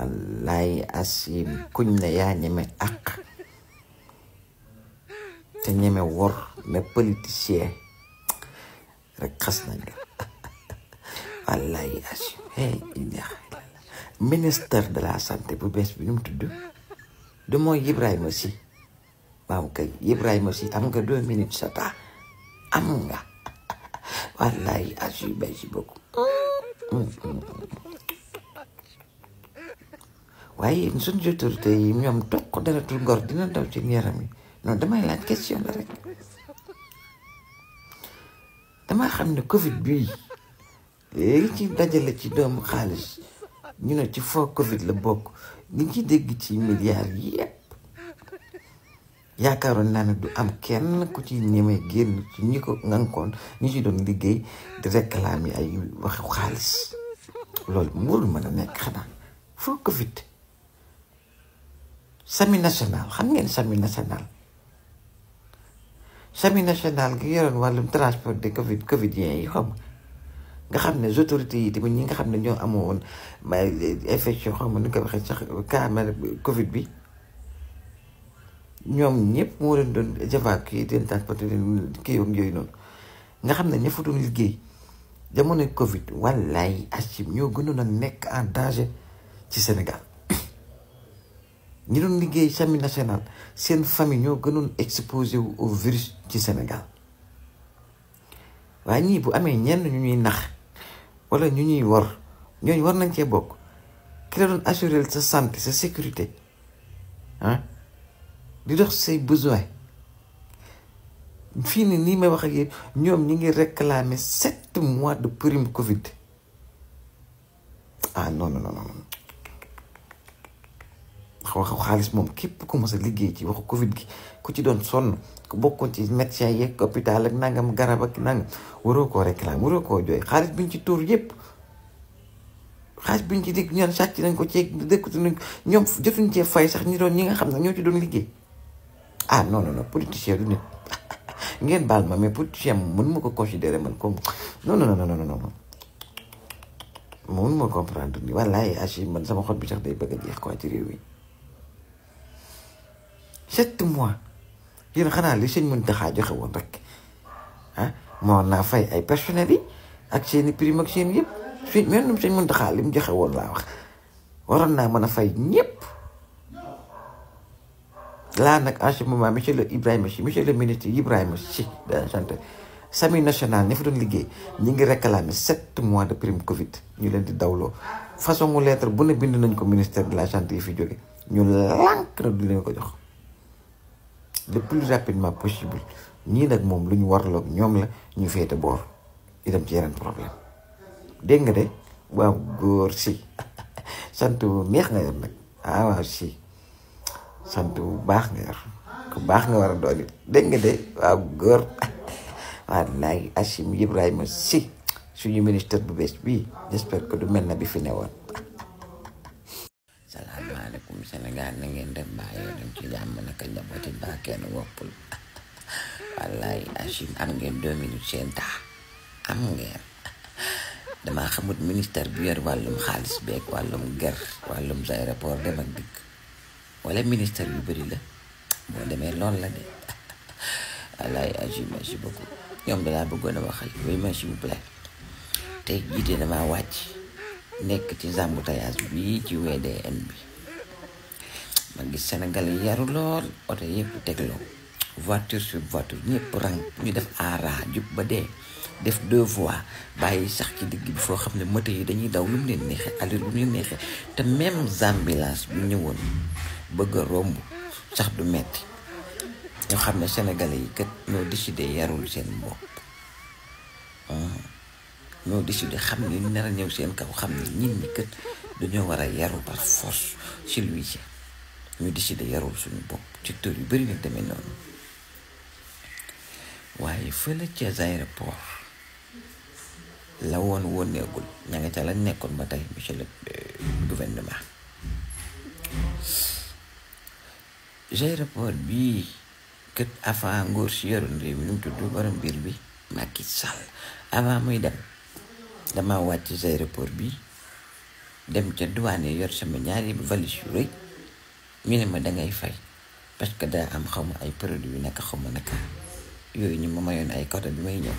wallaay asim kuñ ne yaa ñeme ak te ñeme wor ne politicien rek xas nañ la wallaay asim ministère de la santé bu bees bi nu mu tudd du mooy Ibrahima Sy waaw kay Ibrahima Sy am nga 2 minutes sa temps am nga wallaay asim merci beaucoup waaye suñu autorité yi ñoom toq deretul ngor dina daw ci yaram yi non damay laaj question la rek damaa xam ne Covid bii léegi ci dajale ci doomu xaalis ñu ne ci foo Covid la bokk ni ci dégg ci milliards yi yëpp yaakaaroon naa ne du am kenn ku ci ñemee génn ci ñi ko ngankoon ñi ci doon liggéey di réclamer ay waxu xaalis loolu mënul mën a nekk xanaa foo Covid sami national xam ngeen sami national gi yoroon wàllum transport de covidien yi xam nga xam ne autorités yi tamit ñi nga xam ne ñoo amoon infection xam ni ko waxee sax kaamel Covid bi ñoom ñëpp moo leen doon évacuer den transporté leen kii yooyu noonu nga xam ne ña fa doon liggéey jamono Covid wallaay asim ñoo gënoon a nekk en danger ci Sénégal ñi doon liggéey sami national seen famille ñoo gënoon exposé wu au virus ci Sénégal waaye ñii bu amee ñenn ñu ñuy nax wala ñu ñuy wor ñooñu war nañ cee bokk ki la doon assurer sa santé sa sécurité di dox say besoin fii nii may wax ak yéen ñoom ñi ngi réclamer 7 mois de prime Covid non waxu xaalis moom képp ku mos a liggéey ci waxu Covid gi ku ci doon sonn ku bokkoon ci médecin yeeg hôpital ak nangam garab ak nangam waroo koo réclamer waroo koo jooy xaalis biñ ci tuur yépp xaalis biñ ci dégg ñaan sàcc nañ ko ceeg dëkkatu nañ ñoom jotuñ cee fay sax ñi nga xam ne ñoo ci doon liggéey non politicien du nit ngeen baal ma mais politicien moom mënu ma ko considérer man comme non mënu ma comprendre ni wallaay achi man sama xol bi sax day bëgg a jeex quoi ci réew mi 7 mois yéen xanaa li sëñ Mountakha joxe woon rek moo naa fay ay personnel yi ak seeni prime ak seen yëpp fi même sëñ Mountakha li mu joxe woon laa wax waroon naa mën a fay ñëpp laa nag en ce moment monsieur le ministre Ibrahima Sy de la santé sami national ña fa doon liggéey ñi ngi réclamer 7 mois de prime Covid ñu leen di dawloo façon lettre bu ne bind nañ ko ministère de la santé yi fi jóge ñu lànk na du leen ko jox le plus rapidement possible ñii nag moom lu ñu warloog ñoom la ñu féete boor di dem ci yeneen problème dégg nga de waaw góor si sant bu neex nga yor nag waaw si sant bu baax nga yor ku baax nga war a doon it dégg nga de waaw góor wallaay Achim Ibrahima Sy suñu ministère bu bees bii j'espère que du mel na bi fi newoon. salaamaaleykum Sénégal na ngeen dem baa yoo dem ci jàmm naka njabooti baa kenn woppul wallaay Achim am ngeen 2 minutes seen temps am ngeen damaa xamut ministère bi yor wàllum xaalis beeg wàllum ger wàllum aéroport dem ak dikk wala ministère yu bëri la boo demee loolu la de wallaay Achim merci beaucoup ñoom dalaa bëggoon a waxal oui mais s'il vous plaît tey jiite damaa wàcc nekk ci embouteillage bi ci VDN bi ma gis Sénégal yi yaru lool oto yëpp tegloo voiture sur voiture ñëpp rang ñu def aara jub ba dee def 2 voies bàyyi sax ci digg bi foo xam ne moto yi dañuy daw lu mu leen neexee allure lu mu leen neexee te même ambulance bu ñëwoon bëgg a romb sax du metti ñoo xam ne sénégalais yi kat ñoo décidé yarul seen bopp ñoo décidé xam ne ñu nar a ñëw seen kaw xam ne ñin ñi kat dañoo war a yaru par force ci lui ci ñu décidé yarul suñu bopp ci tër yu bëri nag demee noonu waaye fële ca aéroport la woon neegul ña nga ca la nekkoon ba tey monsieur le gouvernement aéroport bii kët avant ngóor si yoroon réew mi nu mu tudd borom biir bi Macky Sall avant muy dem dama wàcc aéroport bi dem ca douane yor sama ñaari valise yu rëy ñu ne ma dangay fay parce que daa am xaw ma ay produits yu nekk xaw ma naka yooyu ñu ma mayoon ay code bi may ñëw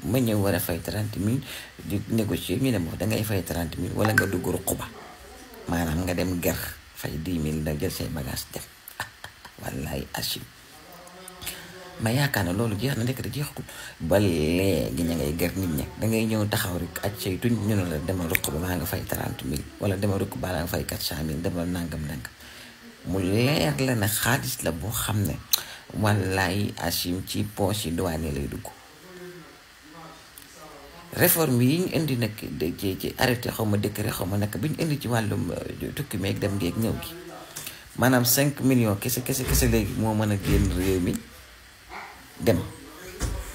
ma ñëw war a fay 30 000 di négocier ñu ne ma dangay fay 30 000 wala nga dugg ruq ba maanaam nga dem ger fay 10 000 da jël say bagage dem wallaay achim ma yaakaar na loolu jeex na nekk da jeexagul ba léegi ña ngay ger nit ña dangay ñëw taxaw rek aj say tuñ ñu ne la demal ruq ba maa nga fay 30 000 wala demal ruq ba nga fay 400 000 demal nangam mu leer la ne xaalis la boo xam ne wallaay achim ci poche yi douane lay dugg. réforme yi ñu indi nag ci arrêté xaw ma décret xaw ma nag bi ñu indi ci wàllum tukki meeg dem geeg ñëw gi maanaam 5 millions kese léegi moo mën a génn réew mi dem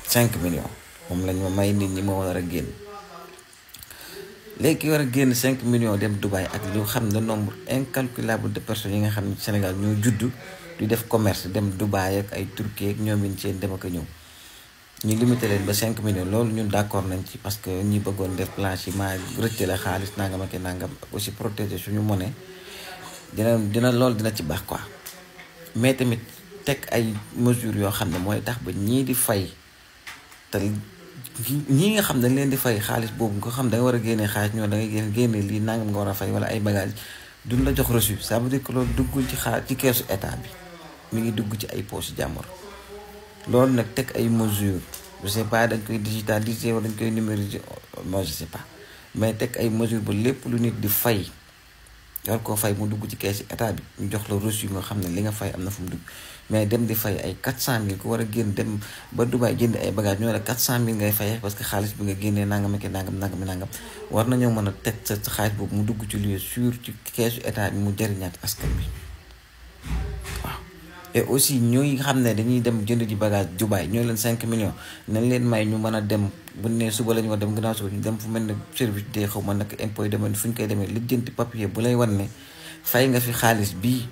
5 millions moom lañ ma may nit ñi moo war a génn léegi ki war a génn 5 millions dem Dubaï ak ñu xam ne nombre incalculable de personnes yi nga xam ne Sénégal ñoo juddu di def commerce dem Dubaï ak ay Turquie ak ñoom it seen dem ak a ñëw. ñu limité leen ba 5 millions loolu ñun d'accord nañ ci parce que ñi bëggoon def blanchiment rëcc la xaalis nangam ak nangam aussi protéger suñu monnaie dina loolu dina ci baax quoi mais tamit teg ay mesures yoo xam ne mooy tax ba ñii di fay te ñii nga xam dañ leen di fay xaalis boobu nga xam da nga war a génnee xaalis ñoo da ngay génne lii nangam nga war a fay wala ay bagages duñ la jox reçu ça veut dire que loolu duggul ci ci keesu état bi mi ngi dugg ci ay poches jàmbur. loolu nag teg ay mesures je sais pas dañ koy digitaliser wala dañ koy numériser moi je sais pas mais teg ay mesures ba lépp lu nit di fay yor koo fay mu dugg ci keesi état bi ñu jox la reçu nga xam ne li nga fay am na fu mu dugg mais dem di fay ay 400 000 ku war a génn dem ba Dubaï jënd ay bagages ñoo la 400 000 ngay fay parce que xaalis bi nga génnee nangam ak nangam war nañoo mën a teg sa xaalis boobu mu dugg ci lieu sûr ci keesu état bi mu jëriñaat askan bi waaw. et aussi ñooy xam ne dañuy dem jënd ji bagage Dubaï ñoo leen 5 millions nañ leen may ñu mën a dem bu ne suba la ñu war dem gannaaw suba ñu dem fu mel ne service de xaw ma nag impôt demee fu ñu koy demee lijjanti papier bu lay wan ne fay nga fi xaalis bii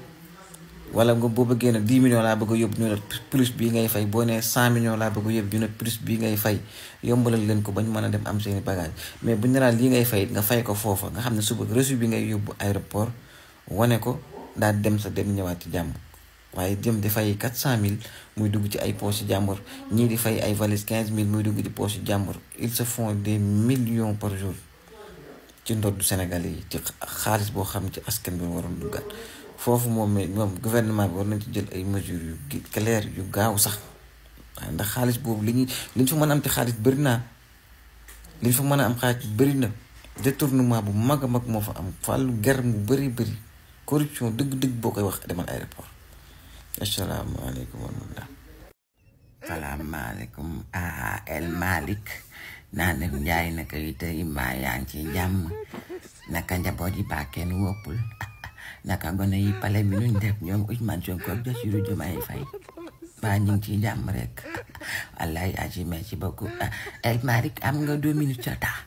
wala nga boo bëggee ne 10 millions laa bëgg a yóbbu ñu ne plus bii ngay fay boo nee 100 millions laa bëgg a yóbbu ñu ne plus bii ngay fay yombalal leen ko ba ñu mën a dem am seeni bagage mais bu ñu naan lii ngay fay nga fay ko foofa nga xam ne suba reçu bi ngay yóbbu aéroport wane ko daal dem sa dem ñëwaat ci jàmm. waaye jëm di fay 400 000 muy dugg ci ay poches jàmbur ñii di fay ay valise 15 000 muy dugg ci poches jàmbur ils se font des millions par jour ci ndoddu Sénégalais yi ci xaalis boo xam ci askan bi waroon duggaat foofu moom gouvernement bi war nañ ci jël ay mesures yu claires yu gaaw sax waaye ndax xaalis boobu liñ fa mën a am ci xaalis bëri naa liñ fa mën a am xaalis bëri na détournement bu mag a mag moo fa am fàllu ger mu bëri corruption dëgg-dëgg boo koy wax demal aéroport. asalaamaaleykum wa rahmatulah. salaamaaleykum El Malick naa ne Njaay naka yi tey mbaa yaa ngi ci jàmm naka njaboot yi baa kenn woppul naka gone yi pale bi nuñ def ñoom Ousmane Sonko ak Bassirou Diomaye Faye baa ñu ngi ci jàmm rek wallaay aji merci beaucoup El Malick am nga 2 minutes sa temps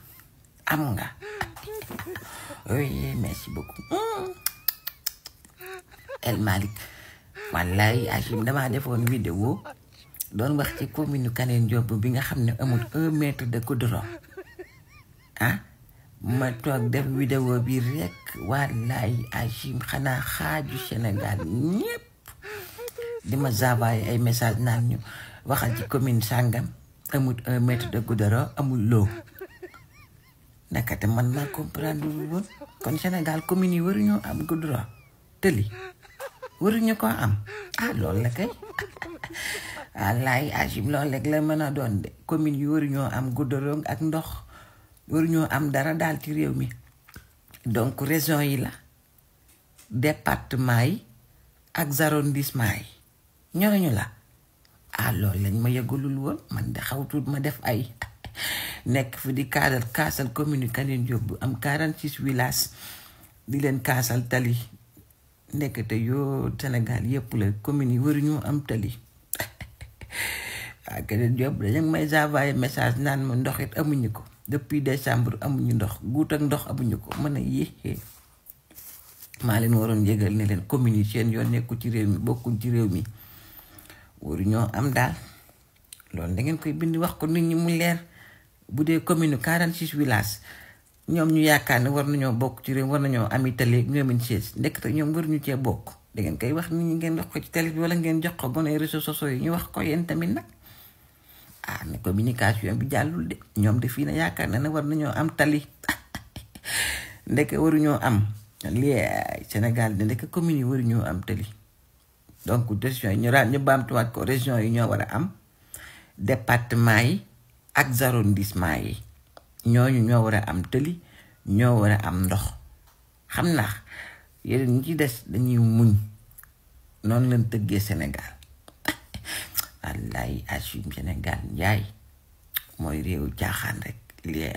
am nga oui merci beaucoup El Malick wallaay Achim damaa defoon vidéo doon wax ci commune Kaneen Diop bi nga xam ne amul 1 mètre de goudron ma toog def vidéo bi rek wallaay Achim xanaa xaaju Sénégal ñépp di ma envoyé ay message naan ñu waxal ci commune sàngam amul 1 mètre de goudron amul loo nakate man maa comprendre woon kon Sénégal commune yi waruñoo am goudron tëli waruñu ko am loolu la kay wallaay Achim loolu rek la mën a doon de commune yi waruñoo am goudron ak ndox waruñoo am dara daal ci réew mi donc région yi la département yi ak arrondissement yi ñooñu la loolu lañ ma yëgulul woon man de xawtuut ma def ay nekk fi di kaasal commune Kaneen Diop bu am 46 villages di leen kaasal tali nekkate yoo Sénégal yëpp la commune yi waruñoo am tali Kaneen Diop dañu may envoyé message naan ma ndox it amuñu ko depuis décembre amuñu ndox guut ak ndox amuñu ko mën a yéexee maa leen waroon yëgal ne leen commune yi seen yoon nekku ci réew mi bokkuñ ci réew mi waruñoo am daal loolu da ngeen koy bind wax ko nit ñi mu leer bu dee commune 46 villages ñoom ñu yaakaar ne war nañoo bokk ci réew war nañoo ami télé ñoomin chaise ndekk ñoom waruñu cee bokk da ngeen koy wax nit ñi ngeen wax ko ci télé bi wala ngeen jox ko gone réseaux sociaux yi ñu wax ko yéen tamit nag ne communication bi jàllul de ñoom de fii na yaakaar na ne war nañoo am tali ndekk waruñoo am lii Sénégal de ndekk commune yi waruñoo am tali donc région yi ñu baamtuwaat ko région yi ñoo war a am département yi ak arrondissement yi ñooñu ñoo war a am tëli ñoo war a am ndox xam naa yeneen ñi ci des dañuy muñ noonu leen tëggee Sénégal wallaay assume Sénégal njaay mooy réewu caaxaan rek lii